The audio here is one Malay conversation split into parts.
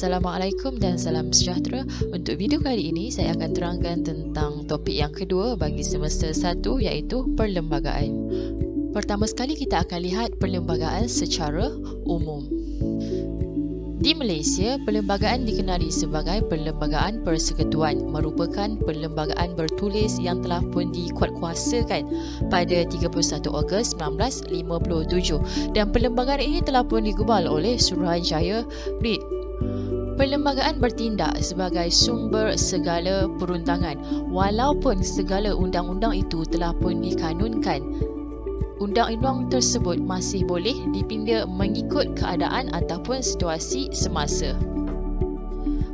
Assalamualaikum dan salam sejahtera. Untuk video kali ini, saya akan terangkan tentang topik yang kedua bagi semester 1 iaitu perlembagaan. Pertama sekali kita akan lihat perlembagaan secara umum. Di Malaysia, perlembagaan dikenali sebagai Perlembagaan Persekutuan, merupakan perlembagaan bertulis yang telah pun dikuatkuasakan pada 31 Ogos 1957 dan perlembagaan ini telah pun digubal oleh Suruhanjaya Reid. Perlembagaan bertindak sebagai sumber segala perundangan walaupun segala undang-undang itu telah pun dikanunkan. Undang-undang tersebut masih boleh dipinda mengikut keadaan ataupun situasi semasa.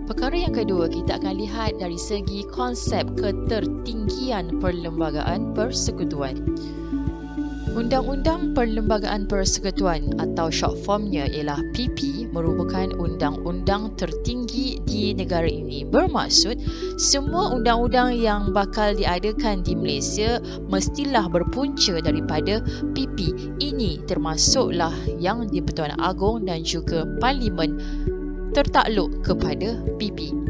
Perkara yang kedua, kita akan lihat dari segi konsep ketertinggian perlembagaan persekutuan. Undang-Undang Perlembagaan Persekutuan atau short formnya ialah PP merupakan undang-undang tertinggi di negara ini. Bermaksud, semua undang-undang yang bakal diadakan di Malaysia mestilah berpunca daripada PP. Ini termasuklah yang di-Pertuan Agong dan juga Parlimen tertakluk kepada PP.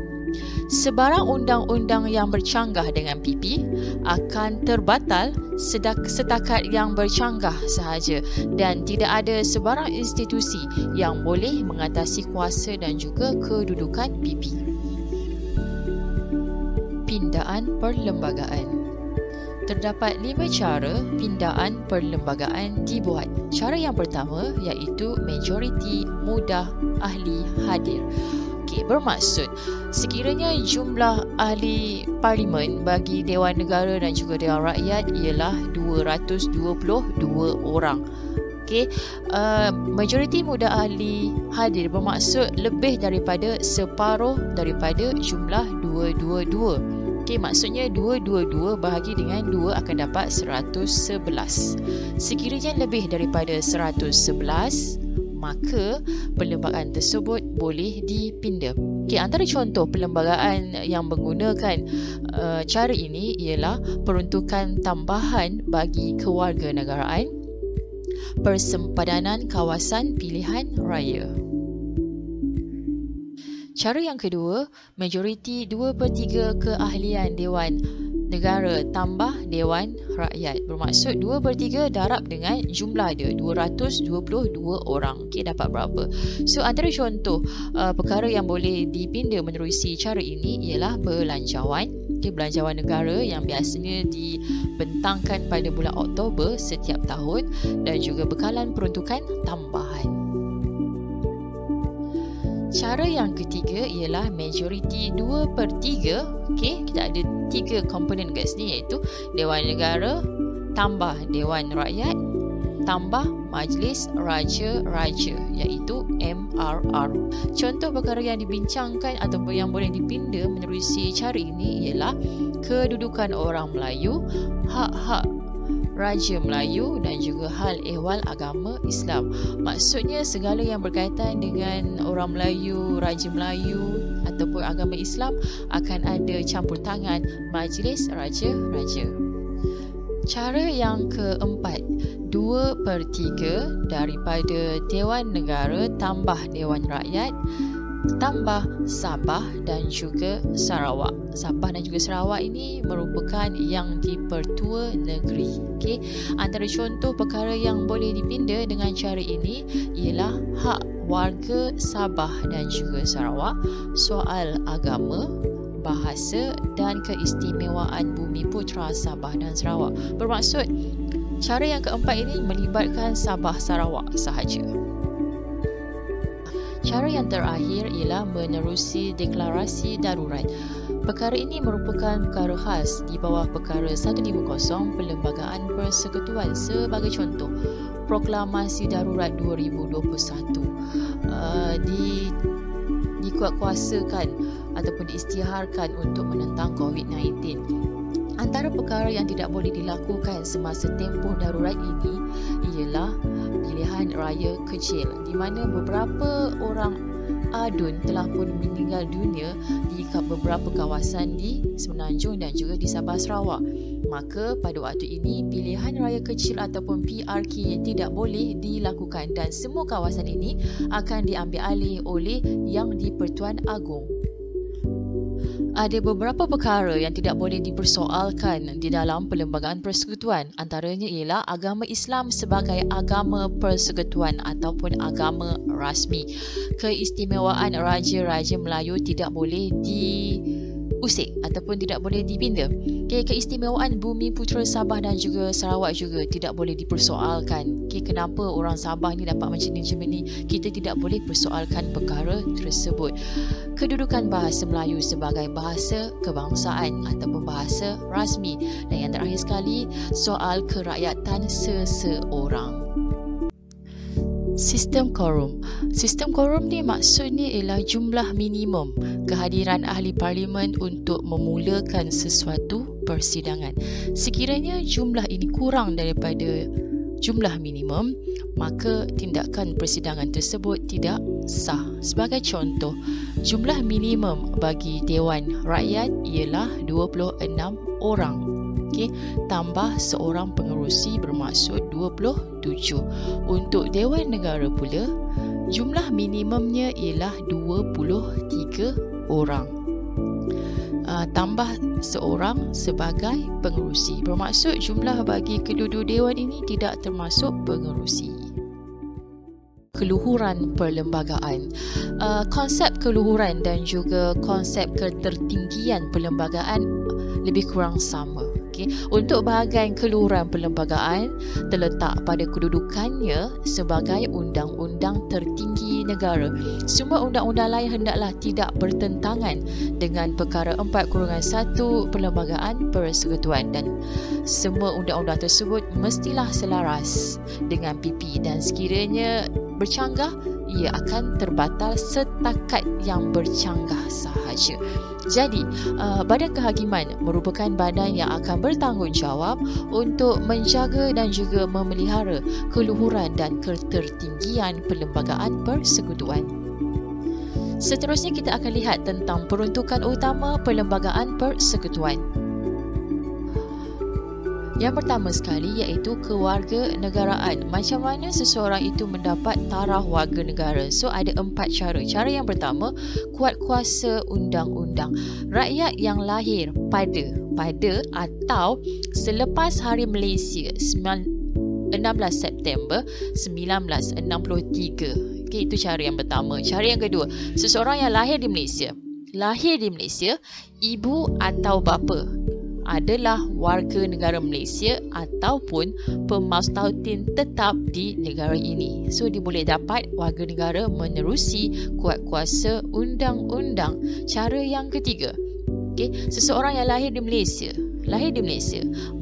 Sebarang undang-undang yang bercanggah dengan PP akan terbatal setakat yang bercanggah sahaja dan tidak ada sebarang institusi yang boleh mengatasi kuasa dan juga kedudukan PP. Pindaan perlembagaan. Terdapat 5 cara pindaan perlembagaan dibuat. Cara yang pertama iaitu majoriti mudah ahli hadir. Bermaksud, sekiranya jumlah ahli parlimen bagi Dewan Negara dan juga Dewan Rakyat ialah 222 orang. Majoriti mudah ahli hadir bermaksud lebih daripada separuh daripada jumlah 222. Maksudnya 222 bahagi dengan 2 akan dapat 111. Sekiranya lebih daripada 111, maka perlembagaan tersebut boleh dipinda. Antara contoh perlembagaan yang menggunakan cara ini ialah peruntukan tambahan bagi kewarganegaraan, persempadanan kawasan pilihan raya. Cara yang kedua, majoriti 2/3 keahlian Dewan Negara tambah Dewan Rakyat. Bermaksud 2/3 darab dengan jumlah dia 222 orang. Dapat berapa? So antara contoh perkara yang boleh dipinda menerusi cara ini ialah belanjawan. Belanjawan negara yang biasanya dibentangkan pada bulan Oktober setiap tahun dan juga bekalan peruntukan tambahan. Cara yang ketiga ialah majoriti 2/3. Kita ada 3 komponen kat sini iaitu Dewan Negara tambah Dewan Rakyat tambah Majlis Raja-Raja iaitu MRR. Contoh perkara yang dibincangkan ataupun yang boleh dipinda menerusi cara ini ialah kedudukan orang Melayu, hak-hak Raja Melayu dan juga hal ehwal agama Islam. Maksudnya segala yang berkaitan dengan orang Melayu, Raja Melayu ataupun agama Islam akan ada campur tangan Majlis Raja-Raja. Cara yang keempat, 2/3 daripada Dewan Negara tambah Dewan Rakyat tambah Sabah dan juga Sarawak. Sabah dan juga Sarawak ini merupakan yang di-Pertua Negeri. Antara contoh perkara yang boleh dipinda dengan cara ini ialah hak warga Sabah dan juga Sarawak, soal agama, bahasa dan keistimewaan Bumi Putera Sabah dan Sarawak. Bermaksud, cara yang keempat ini melibatkan Sabah Sarawak sahaja. Cara yang terakhir ialah menerusi deklarasi darurat. Perkara ini merupakan perkara khas di bawah perkara 150 Perlembagaan Persekutuan. Sebagai contoh, Proklamasi Darurat 2021 dikuatkuasakan ataupun diisytiharkan untuk menentang COVID-19. Antara perkara yang tidak boleh dilakukan semasa tempoh darurat ini ialah pilihan raya kecil di mana beberapa orang adun telah pun meninggal dunia di beberapa kawasan di Semenanjung dan juga di Sabah Sarawak. maka pada waktu ini pilihan raya kecil ataupun PRK tidak boleh dilakukan dan semua kawasan ini akan diambil alih oleh Yang di-Pertuan Agong. Ada beberapa perkara yang tidak boleh dipersoalkan di dalam Perlembagaan Persekutuan. Antaranya ialah agama Islam sebagai agama persekutuan ataupun agama rasmi. Keistimewaan Raja-Raja Melayu tidak boleh diusik ataupun tidak boleh dipinda. Keistimewaan Bumi Putera Sabah dan juga Sarawak juga tidak boleh dipersoalkan. Kenapa orang Sabah ni dapat macam ni? Kita tidak boleh persoalkan perkara tersebut. Kedudukan bahasa Melayu sebagai bahasa kebangsaan ataupun bahasa rasmi. Dan yang terakhir sekali, soal kerakyatan seseorang. Sistem quorum. Sistem quorum ni maksudnya ialah jumlah minimum kehadiran ahli parlimen untuk memulakan sesuatu persidangan. Sekiranya jumlah ini kurang daripada jumlah minimum, maka tindakan persidangan tersebut tidak sah. Sebagai contoh, jumlah minimum bagi Dewan Rakyat ialah 26 orang. Tambah seorang pengerusi bermaksud 27. Untuk Dewan Negara pula, jumlah minimumnya ialah 23 orang. Tambah seorang sebagai pengerusi. Bermaksud jumlah bagi kedua-dua dewan ini tidak termasuk pengerusi. Keluhuran perlembagaan. Konsep keluhuran dan juga konsep ketertinggian perlembagaan lebih kurang sama. Untuk bahagian keluhuran perlembagaan terletak pada kedudukannya sebagai undang-undang tertinggi negara. Semua undang-undang lain hendaklah tidak bertentangan dengan perkara 4/1 Perlembagaan Persekutuan dan semua undang-undang tersebut mestilah selaras dengan PP dan sekiranya bercanggah, ia akan terbatal setakat yang bercanggah sahaja. Jadi, Badan Kehakiman merupakan badan yang akan bertanggungjawab untuk menjaga dan juga memelihara keluhuran dan ketertinggian Perlembagaan Persekutuan. Seterusnya kita akan lihat tentang peruntukan utama Perlembagaan Persekutuan. Yang pertama sekali iaitu kewarganegaraan. Macam mana seseorang itu mendapat taraf warga negara? So ada 4 cara. Cara yang pertama, kuat kuasa undang-undang. Rakyat yang lahir pada atau selepas Hari Malaysia 16 September 1963. Itu cara yang pertama. Cara yang kedua, seseorang yang lahir di Malaysia, ibu atau bapa adalah warga negara Malaysia ataupun pemastautin tetap di negara ini. So dia boleh dapat warga negara menerusi kuat kuasa undang-undang. Cara yang ketiga, seseorang yang lahir di Malaysia,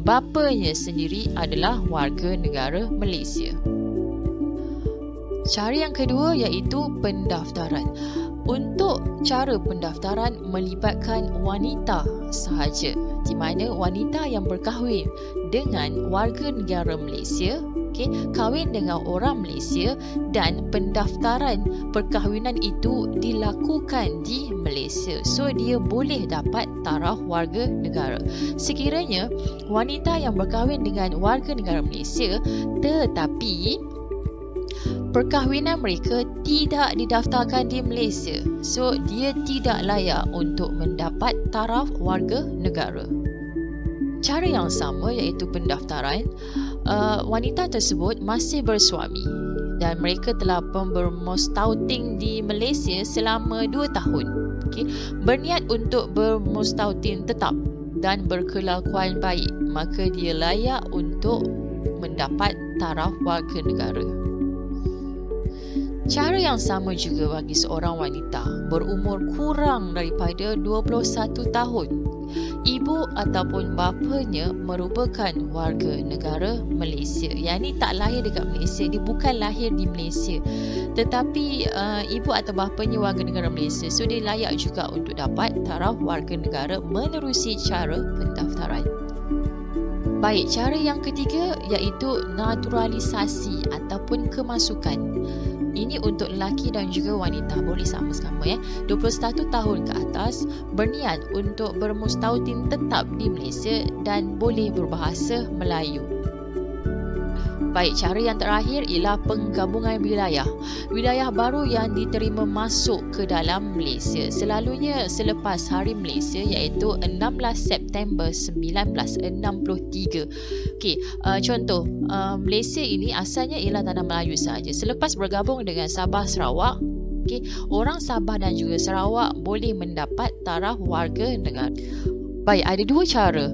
bapanya sendiri adalah warga negara Malaysia. Cara yang kedua iaitu pendaftaran. Untuk cara pendaftaran melibatkan wanita sahaja, di mana wanita yang berkahwin dengan warga negara Malaysia, kahwin dengan orang Malaysia dan pendaftaran perkahwinan itu dilakukan di Malaysia. So dia boleh dapat taraf warga negara. Sekiranya wanita yang berkahwin dengan warga negara Malaysia tetapi perkahwinan mereka tidak didaftarkan di Malaysia, so dia tidak layak untuk mendapat taraf warga negara. Cara yang sama iaitu pendaftaran, wanita tersebut masih bersuami dan mereka telah bermustautin di Malaysia selama 2 tahun. Berniat untuk bermustautin tetap dan berkelakuan baik, maka dia layak untuk mendapat taraf warga negara. Cara yang sama juga bagi seorang wanita berumur kurang daripada 21 tahun. Ibu ataupun bapanya merupakan warga negara Malaysia. Yang ni tak lahir dekat Malaysia, dia bukan lahir di Malaysia. Tetapi ibu atau bapanya warga negara Malaysia. So dia layak juga untuk dapat taraf warga negara menerusi cara pendaftaran. Baik, cara yang ketiga iaitu naturalisasi ataupun kemasukan. Ini untuk lelaki dan juga wanita, boleh sama-sama 21 tahun ke atas, berniat untuk bermustautin tetap di Malaysia dan boleh berbahasa Melayu. Baik, cara yang terakhir ialah penggabungan wilayah. Wilayah baru yang diterima masuk ke dalam Malaysia selalunya selepas Hari Malaysia, iaitu 16 September 1963. Contoh, Malaysia ini asalnya ialah tanah Melayu sahaja. Selepas bergabung dengan Sabah Sarawak, orang Sabah dan juga Sarawak boleh mendapat taraf warga negara. Baik, ada dua cara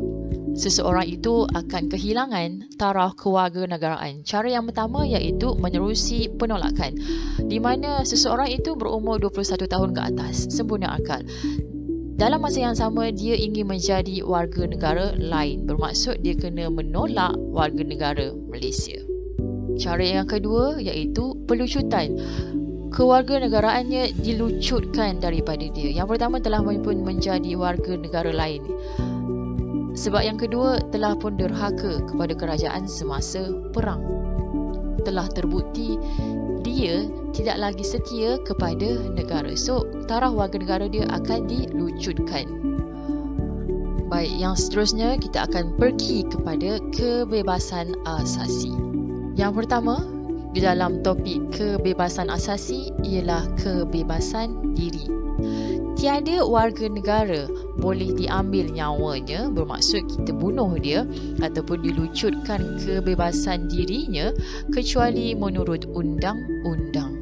seseorang itu akan kehilangan taraf kewarganegaraan. Cara yang pertama iaitu menerusi penolakan, di mana seseorang itu berumur 21 tahun ke atas, sempurna akal. Dalam masa yang sama, dia ingin menjadi warga negara lain, bermaksud dia kena menolak warga negara Malaysia. Cara yang kedua iaitu pelucutan. Kewarganegaraannya dilucutkan daripada dia. Yang pertama telah pun menjadi warga negara lain. Sebab yang kedua telah pun derhaka kepada kerajaan semasa perang. Telah terbukti dia tidak lagi setia kepada negara. So, taraf warga negara dia akan dilucutkan. Baik, yang seterusnya kita akan pergi kepada kebebasan asasi. Yang pertama di dalam topik kebebasan asasi ialah kebebasan diri. Tiada warga negara boleh diambil nyawanya, bermaksud kita bunuh dia ataupun dilucutkan kebebasan dirinya kecuali menurut undang-undang.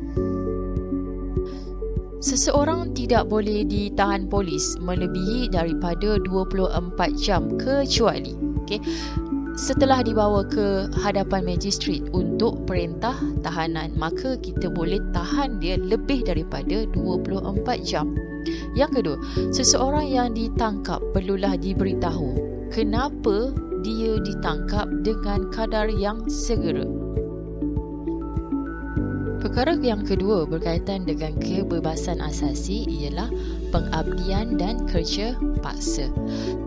Seseorang tidak boleh ditahan polis melebihi daripada 24 jam kecuali setelah dibawa ke hadapan magistrat untuk perintah tahanan, maka kita boleh tahan dia lebih daripada 24 jam. Yang kedua, seseorang yang ditangkap perlulah diberitahu kenapa dia ditangkap dengan kadar yang segera. Perkara yang kedua berkaitan dengan kebebasan asasi ialah pengabdian dan kerja paksa.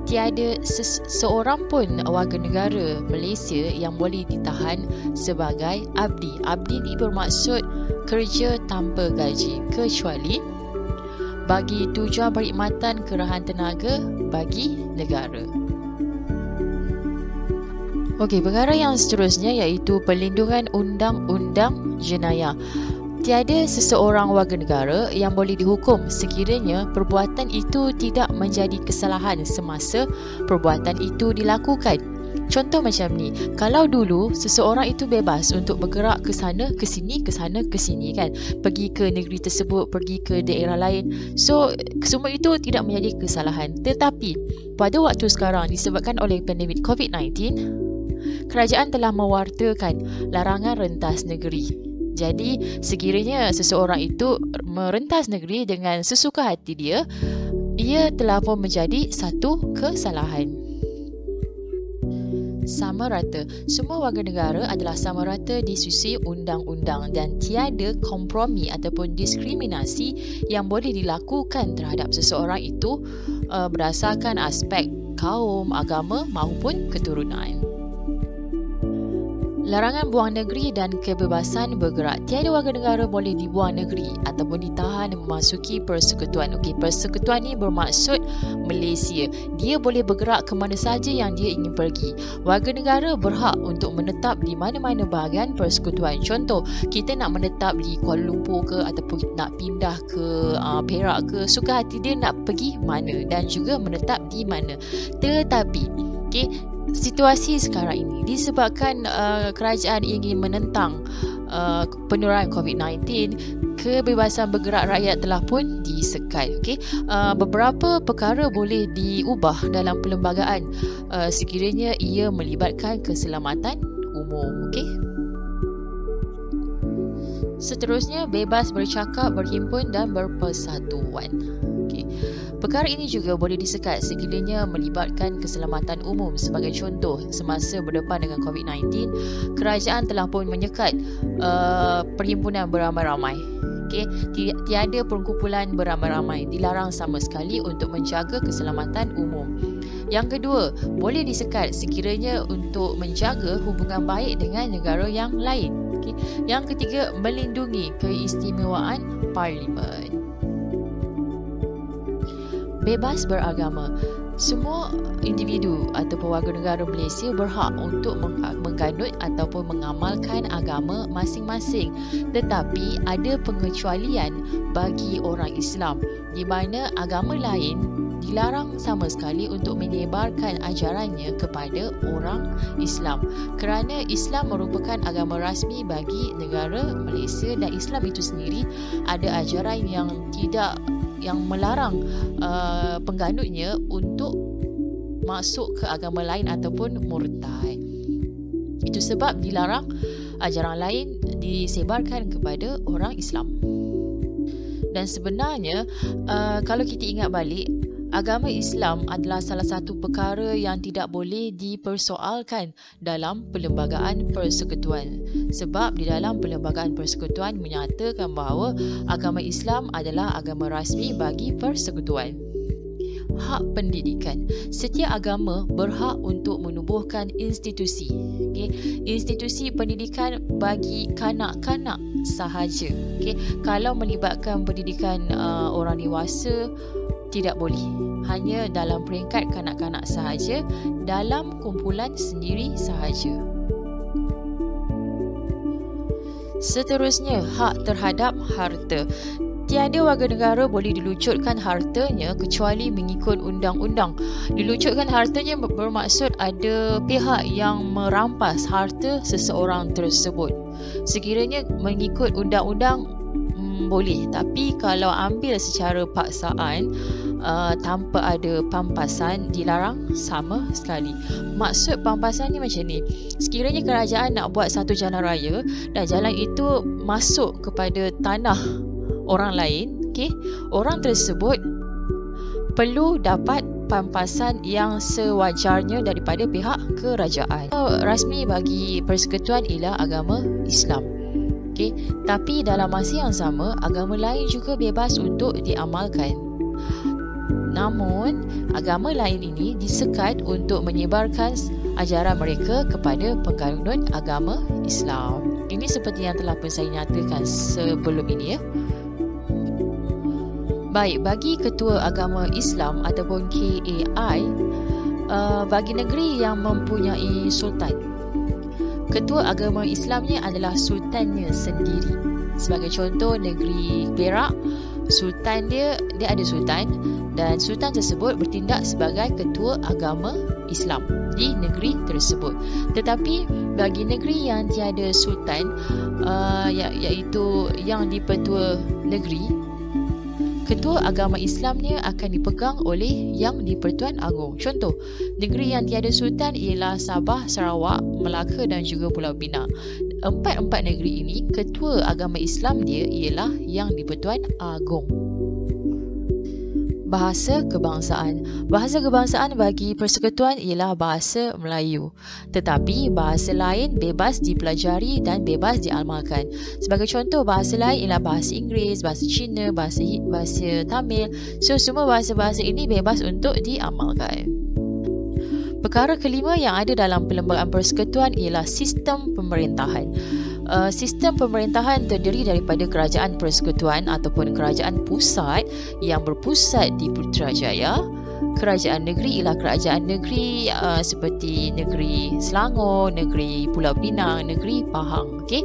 Tiada seorang pun warga negara Malaysia yang boleh ditahan sebagai abdi. Abdi ini bermaksud kerja tanpa gaji, kecuali bagi tujuan perkhidmatan kerahan tenaga bagi negara. Okey, perkara yang seterusnya iaitu perlindungan undang-undang jenayah. Tiada seseorang warga negara yang boleh dihukum sekiranya perbuatan itu tidak menjadi kesalahan semasa perbuatan itu dilakukan. Contoh macam ni, kalau dulu seseorang itu bebas untuk bergerak ke sana, ke sini, ke sana, ke sini kan, pergi ke negeri tersebut, pergi ke daerah lain. So, semua itu tidak menjadi kesalahan. Tetapi, pada waktu sekarang disebabkan oleh pandemik COVID-19, kerajaan telah mewartakan larangan rentas negeri. Jadi, sekiranya seseorang itu merentas negeri dengan sesuka hati dia, ia telah pun menjadi satu kesalahan. Sama rata. Semua warga negara adalah sama rata di sisi undang-undang dan tiada kompromi ataupun diskriminasi yang boleh dilakukan terhadap seseorang itu berdasarkan aspek kaum, agama maupun keturunan. Larangan buang negeri dan kebebasan bergerak. Tiada warga negara boleh dibuang negeri ataupun ditahan memasuki persekutuan. Okey, persekutuan ni bermaksud Malaysia. Dia boleh bergerak ke mana saja yang dia ingin pergi. Warga negara berhak untuk menetap di mana-mana bahagian persekutuan. Contoh, kita nak menetap di Kuala Lumpur ke ataupun nak pindah ke Perak ke, suka hati dia nak pergi mana dan juga menetap di mana. Tetapi, situasi sekarang ini disebabkan kerajaan ingin menentang penularan COVID-19, kebebasan bergerak rakyat telah pun disekat. Beberapa perkara boleh diubah dalam perlembagaan sekiranya ia melibatkan keselamatan umum. Seterusnya, bebas bercakap, berhimpun dan berpersatuan. Perkara ini juga boleh disekat sekiranya melibatkan keselamatan umum. Sebagai contoh, semasa berdepan dengan COVID-19, kerajaan telah pun menyekat perhimpunan beramai-ramai. Tiada perkumpulan beramai-ramai, dilarang sama sekali untuk menjaga keselamatan umum. Yang kedua, boleh disekat sekiranya untuk menjaga hubungan baik dengan negara yang lain. Okay. Yang ketiga, melindungi keistimewaan Parlimen. Bebas beragama. Semua individu ataupun warga negara Malaysia berhak untuk mengganut ataupun mengamalkan agama masing-masing. Tetapi ada pengecualian bagi orang Islam, di mana agama lain dilarang sama sekali untuk menyebarkan ajarannya kepada orang Islam, kerana Islam merupakan agama rasmi bagi negara Malaysia, dan Islam itu sendiri ada ajaran yang melarang pengganutnya untuk masuk ke agama lain ataupun murtad. Itu sebab dilarang ajaran lain disebarkan kepada orang Islam. Dan sebenarnya kalau kita ingat balik, agama Islam adalah salah satu perkara yang tidak boleh dipersoalkan dalam Perlembagaan Persekutuan. Sebab di dalam Perlembagaan Persekutuan menyatakan bahawa agama Islam adalah agama rasmi bagi persekutuan. Hak pendidikan. Setiap agama berhak untuk menubuhkan institusi. Okay? Institusi pendidikan bagi kanak-kanak sahaja. Okay? Kalau melibatkan pendidikan orang dewasa, tidak boleh. Hanya dalam peringkat kanak-kanak sahaja, dalam kumpulan sendiri sahaja. Seterusnya, hak terhadap harta. Tiada warga negara boleh dilucutkan hartanya kecuali mengikut undang-undang. Dilucutkan hartanya bermaksud ada pihak yang merampas harta seseorang tersebut. Sekiranya mengikut undang-undang, boleh. Tapi kalau ambil secara paksaan tanpa ada pampasan, dilarang sama sekali. Maksud pampasan ni macam ni. Sekiranya kerajaan nak buat satu jalan raya dan jalan itu masuk kepada tanah orang lain, okay, orang tersebut perlu dapat pampasan yang sewajarnya daripada pihak kerajaan. Rasmi bagi persekutuan ialah agama Islam. Okay. Tapi dalam masa yang sama, agama lain juga bebas untuk diamalkan. Namun, agama lain ini disekat untuk menyebarkan ajaran mereka kepada penganut agama Islam. Ini seperti yang telah pun saya nyatakan sebelum ini, ya. Baik, bagi Ketua Agama Islam ataupun KAI, bagi negeri yang mempunyai sultan, Ketua Agama Islamnya adalah sultannya sendiri. Sebagai contoh, negeri Perak, sultan dia ada sultan, dan sultan tersebut bertindak sebagai Ketua Agama Islam di negeri tersebut. Tetapi bagi negeri yang tiada sultan, iaitu yang di-Pertua Negeri, Ketua Agama Islamnya akan dipegang oleh Yang di-Pertuan Agong. Contoh, negeri yang tiada sultan ialah Sabah, Sarawak, Melaka dan juga Pulau Pinang. Empat negeri ini, Ketua Agama Islam dia ialah Yang di-Pertuan Agong. Bahasa kebangsaan. Bahasa kebangsaan bagi persekutuan ialah bahasa Melayu. Tetapi bahasa lain bebas dipelajari dan bebas diamalkan. Sebagai contoh, bahasa lain ialah bahasa Inggeris, bahasa Cina, bahasa Tamil. So, semua bahasa-bahasa ini bebas untuk diamalkan. Perkara kelima yang ada dalam Perlembagaan Persekutuan ialah sistem pemerintahan. Sistem pemerintahan terdiri daripada kerajaan persekutuan ataupun kerajaan pusat yang berpusat di Putrajaya. Kerajaan negeri ialah kerajaan negeri seperti negeri Selangor, negeri Pulau Pinang, negeri Pahang. Okay?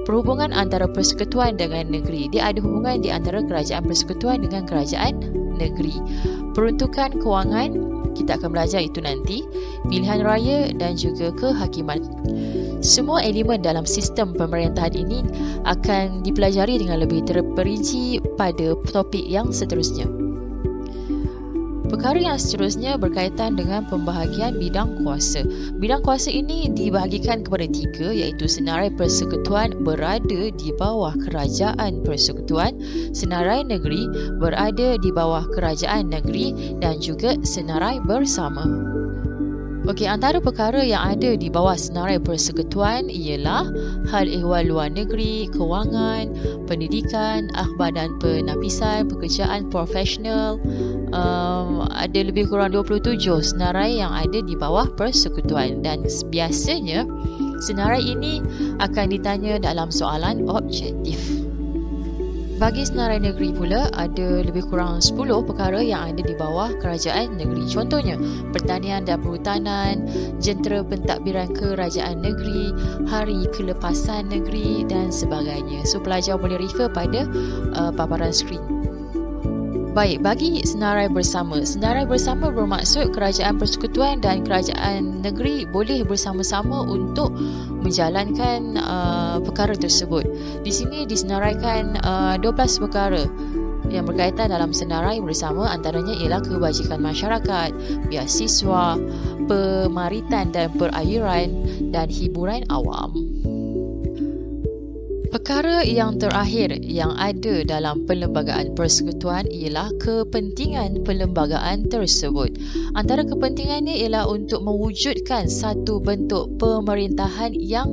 Perhubungan antara persekutuan dengan negeri. Dia ada hubungan di antara kerajaan persekutuan dengan kerajaan negeri. Peruntukan kewangan, kita akan belajar itu nanti. Pilihan raya dan juga kehakiman. Semua elemen dalam sistem pemerintahan ini akan dipelajari dengan lebih terperinci pada topik yang seterusnya. Perkara yang seterusnya berkaitan dengan pembahagian bidang kuasa. Bidang kuasa ini dibahagikan kepada tiga, iaitu senarai persekutuan berada di bawah kerajaan persekutuan, senarai negeri berada di bawah kerajaan negeri dan juga senarai bersama. Okey, antara perkara yang ada di bawah senarai persekutuan ialah hal ehwal luar negeri, kewangan, pendidikan, akhbar dan penapisan, pekerjaan profesional, ada lebih kurang 27 senarai yang ada di bawah persekutuan, dan biasanya senarai ini akan ditanya dalam soalan objektif. Bagi senarai negeri pula, ada lebih kurang 10 perkara yang ada di bawah kerajaan negeri. Contohnya, pertanian dan perhutanan, jentera pentadbiran kerajaan negeri, hari kelepasan negeri dan sebagainya. So, pelajar boleh refer pada paparan skrin. Baik, bagi senarai bersama. Senarai bersama bermaksud kerajaan persekutuan dan kerajaan negeri boleh bersama-sama untuk menjalankan perkara tersebut. Di sini disenaraikan 12 perkara yang berkaitan dalam senarai bersama, antaranya ialah kebajikan masyarakat, beasiswa, pemaritan dan perairan, dan hiburan awam. Perkara yang terakhir yang ada dalam perlembagaan persekutuan ialah kepentingan perlembagaan tersebut. Antara kepentingannya ialah untuk mewujudkan satu bentuk pemerintahan yang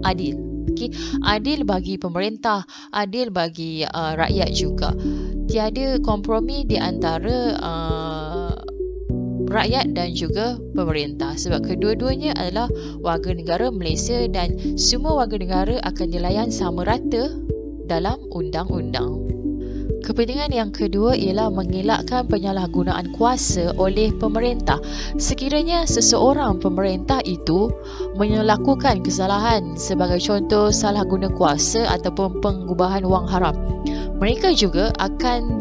adil. Okay? Adil bagi pemerintah, adil bagi rakyat juga. Tiada kompromi di antara rakyat dan juga pemerintah, sebab kedua-duanya adalah warga negara Malaysia dan semua warga negara akan dilayan sama rata dalam undang-undang. Kepentingan yang kedua ialah mengelakkan penyalahgunaan kuasa oleh pemerintah. Sekiranya seseorang pemerintah itu melakukan kesalahan, sebagai contoh salah guna kuasa ataupun pengubahan wang haram, mereka juga akan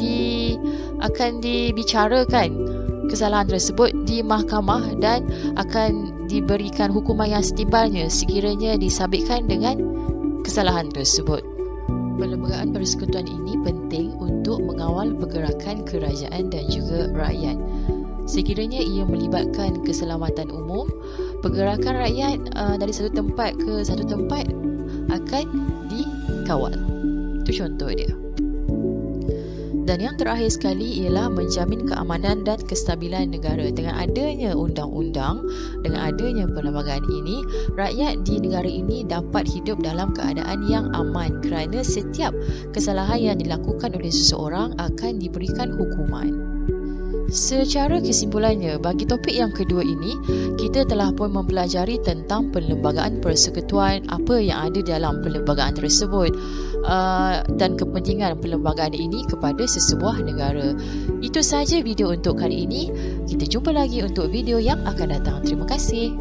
dibicarakan kesalahan tersebut di mahkamah dan akan diberikan hukuman yang setimbalnya sekiranya disabitkan dengan kesalahan tersebut. Perlembagaan persekutuan ini penting untuk mengawal pergerakan kerajaan dan juga rakyat. Sekiranya ia melibatkan keselamatan umum, pergerakan rakyat dari satu tempat ke satu tempat akan dikawal. Itu contoh dia. Dan yang terakhir sekali ialah menjamin keamanan dan kestabilan negara. Dengan adanya undang-undang, dengan adanya perlembagaan ini, rakyat di negara ini dapat hidup dalam keadaan yang aman kerana setiap kesalahan yang dilakukan oleh seseorang akan diberikan hukuman. Secara kesimpulannya, bagi topik yang kedua ini, kita telah pun mempelajari tentang perlembagaan persekutuan, apa yang ada dalam perlembagaan tersebut dan kepentingan perlembagaan ini kepada sesebuah negara. Itu sahaja video untuk kali ini. Kita jumpa lagi untuk video yang akan datang. Terima kasih.